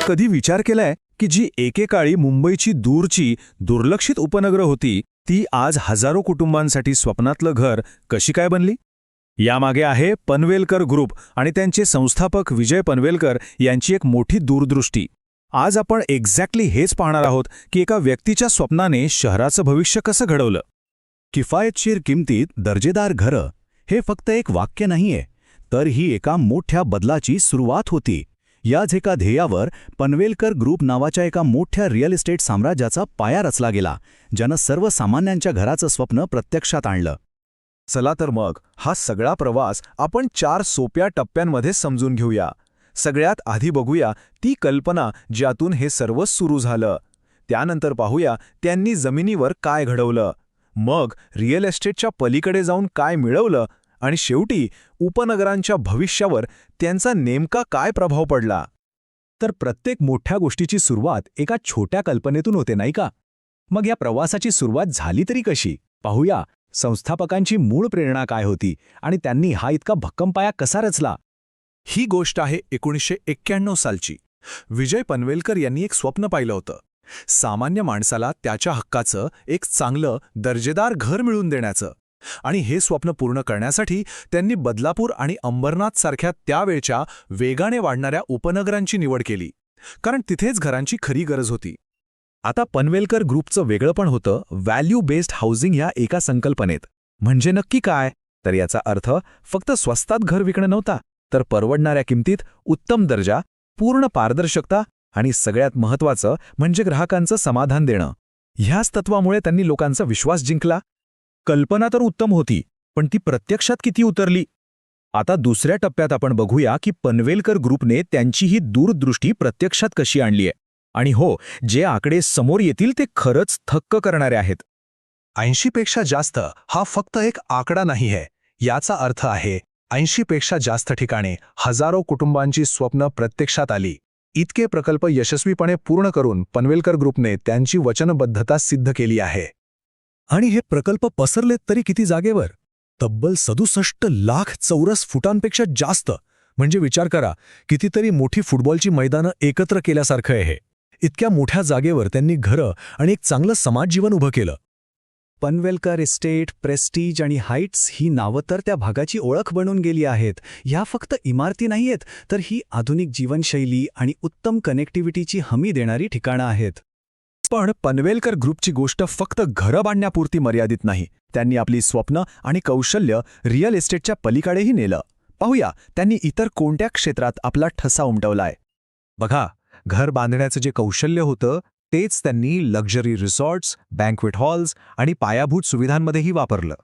कधी विचार केलाय की जी एकेकाळी मुंबईची दूरची दुर्लक्षित उपनगरं होती ती आज हजारो कुटुंबांसाठी स्वप्नातलं घर कशी काय बनली? यामागे आहे पनवेलकर ग्रुप आणि त्यांचे संस्थापक विजय पनवेलकर यांची एक मोठी दूरदृष्टी. आज आपण एक्झॅक्टली हेच पाहणार आहोत की एका व्यक्तीच्या स्वप्नाने शहराचं भविष्य कसं घडवलं. किफायतशीर किमतीत दर्जेदार घरं हे फक्त एक वाक्य नाहीये, तर ही एका मोठ्या बदलाची सुरुवात होती. याच एका ध्येयावर पनवेलकर ग्रुप नावाच्या एका मोठ्या रिअल इस्टेट साम्राज्याचा पाया रचला गेला, ज्यानं सर्वसामान्यांच्या घराचं स्वप्न प्रत्यक्षात आणलं. चला तर मग हा सगळा प्रवास आपण 4 सोप्या टप्प्यांमध्ये समजून घेऊया. सगळ्यात आधी बघूया ती कल्पना ज्यातून हे सर्व सुरू झालं. त्यानंतर पाहूया त्यांनी जमिनीवर काय घडवलं, मग रिअल एस्टेटच्या पलीकडे जाऊन काय मिळवलं आणि शेवटी उपनगरांच्या भविष्यावर त्यांचा नेमका काय प्रभाव पडला. तर प्रत्येक मोठ्या गोष्टीची सुरुवात एका छोट्या कल्पनेतून होते, नाही का? मग या प्रवासाची सुरुवात झाली तरी कशी? पाहूया संस्थापकांची मूळ प्रेरणा काय होती आणि त्यांनी हा इतका भक्कम पाया कसा रचला. ही गोष्ट आहे 1991 सालची. विजय पनवेलकर यांनी एक स्वप्न पाहिलं होतं, सामान्य माणसाला त्याच्या हक्काचं एक चांगलं दर्जेदार घर मिळवून देण्याचं. आणि हे स्वप्न पूर्ण करण्यासाठी त्यांनी बदलापूर आणि अंबरनाथ सारख्या त्यावेळच्या वेगाने वाढणाऱ्या उपनगरांची निवड केली, कारण तिथेच घरांची खरी गरज होती. आता पनवेलकर ग्रुपचं वेगळं पण होतं व्हॅल्यू बेस्ड हाऊसिंग ह्या एका संकल्पनेत. म्हणजे नक्की काय? तर याचा अर्थ फक्त स्वस्तात घर विकणं नव्हता, तर परवडणाऱ्या किमतीत उत्तम दर्जा, पूर्ण पारदर्शकता आणि सगळ्यात महत्त्वाचं म्हणजे ग्राहकांचं समाधान देणं. ह्याच तत्वामुळे त्यांनी लोकांचा विश्वास जिंकला. कल्पना तर उत्तम होती, पण ती प्रत्यक्षात किती उतरली? आता दुसऱ्या टप्प्यात आपण बघूया की पनवेलकर ग्रुपने त्यांची ही दूरदृष्टी प्रत्यक्षात कशी आणली आहे. आणि हो, जे आकडे समोर येतील ते खरंच थक्क करणारे आहेत. 80पेक्षा जास्त हा फक्त एक आकडा नाही आहे. याचा अर्थ आहे 80पेक्षा जास्त ठिकाणे हजारो कुटुंबांची स्वप्न प्रत्यक्षात आली. इतके प्रकल्प यशस्वीपणे पूर्ण करून पनवेलकर ग्रुपने त्यांची वचनबद्धता सिद्ध केली आहे. आणि हे प्रकल्प पसरलेत तरी किती जागेवर? तब्बल 67 लाख चौरस फुटांपेक्षा जास्त. म्हणजे विचार करा, कितीतरी मोठी फुटबॉलची मैदानं एकत्र केल्यासारखं आहे. इतक्या मोठ्या जागेवर त्यांनी घरं आणि एक चांगलं समाजजीवन उभं केलं. पनवेलकर इस्टेट, प्रेस्टीज आणि हाईट्स ही नावं तर त्या भागाची ओळख बनून गेली आहेत. ह्या फक्त इमारती नाहीयेत, तर ही आधुनिक जीवनशैली आणि उत्तम कनेक्टिव्हिटीची हमी देणारी ठिकाणं आहेत. पण पनवेलकर ग्रुपची गोष्ट फक्त घरं बांधण्यापुरती मर्यादित नाही. त्यांनी आपली स्वप्न आणि कौशल्य रिअल इस्टेटच्या पलीकडेही नेलं. पाहूया त्यांनी इतर कोणत्या क्षेत्रात आपला ठसा उमटवलाय. बघा, घर बांधण्याचं जे कौशल्य होतं तेच त्यांनी लक्झरी रिसॉर्ट्स, बँक्वेट हॉल्स आणि पायाभूत सुविधांमध्येही वापरलं.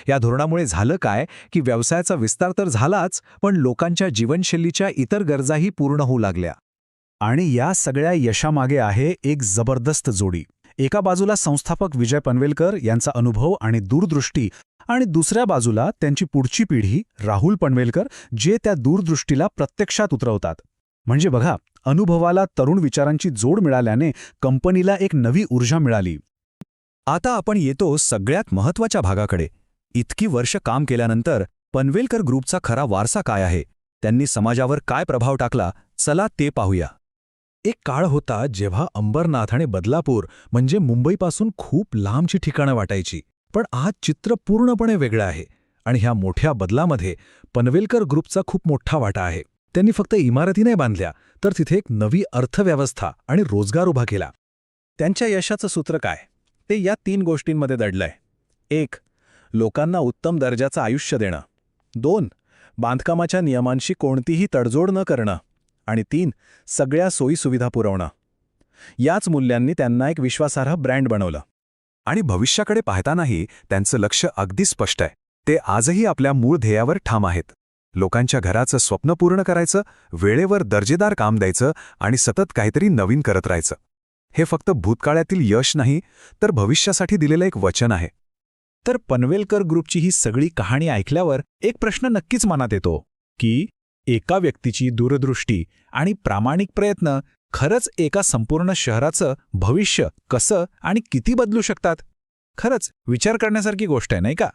या धोरणामुळे झालं काय की व्यवसायाचा विस्तार तर झालाच, पण लोकांच्या जीवनशैलीच्या इतर गरजाही पूर्ण होऊ लागल्या. आणि या सगळ्या यशामागे आहे एक जबरदस्त जोडी. एका बाजूला संस्थापक विजय पनवेलकर यांचा अनुभव आणि दूरदृष्टी, आणि दुसऱ्या बाजूला त्यांची पुढची पिढी राहुल पनवेलकर, जे त्या दूरदृष्टीला प्रत्यक्षात उतरवतात. म्हणजे बघा, अनुभवाला तरुण विचारांची जोड मिळाल्याने कंपनीला एक नवी ऊर्जा मिळाली. आता आपण येतो सगळ्यात महत्त्वाच्या भागाकडे. इतकी वर्ष काम केल्यानंतर पनवेलकर ग्रुपचा खरा वारसा काय आहे? त्यांनी समाजावर काय प्रभाव टाकला? चला ते पाहूया. एक काळ होता जेव्हा अंबरनाथ आणि बदलापूर म्हणजे मुंबईपासून खूप लांबची ठिकाणं वाटायची. पण आज चित्र पूर्णपणे वेगळं आहे. आणि ह्या मोठ्या बदलामध्ये पनवेलकर ग्रुपचा खूप मोठा वाटा आहे. त्यांनी फक्त इमारती नाही बांधल्या, तर तिथे एक नवी अर्थव्यवस्था आणि रोजगार उभा केला. त्यांच्या यशाचं सूत्र काय? ते या 3 गोष्टींमध्ये दडलंय. 1. लोकांना उत्तम दर्जाचं आयुष्य देणं. 2. बांधकामाच्या नियमांशी कोणतीही तडजोड न करणं. आणि 3. सगळ्या सोयीसुविधा पुरवणं. याच मूल्यांनी त्यांना एक विश्वासार्ह ब्रँड बनवलं. आणि भविष्याकडे पाहतानाही त्यांचं लक्ष अगदी स्पष्ट आहे. ते आजही आपल्या मूळ ध्येयावर ठाम आहेत. लोकांच्या घराचं स्वप्न पूर्ण करायचं, वेळेवर दर्जेदार काम द्यायचं आणि सतत काहीतरी नवीन करत राहायचं. हे फक्त भूतकाळातील यश नाही, तर भविष्यासाठी दिलेलं एक वचन आहे. तर पनवेलकर ग्रुपची ही सगळी कहाणी ऐकल्यावर एक प्रश्न नक्कीच मनात येतो की एका व्यक्तीची दूरदृष्टी आणि प्रामाणिक प्रयत्न खरंच एका संपूर्ण शहराचं भविष्य कसं आणि किती बदलू शकतात? खरंच विचार करण्यासारखी गोष्ट आहे, नाही का?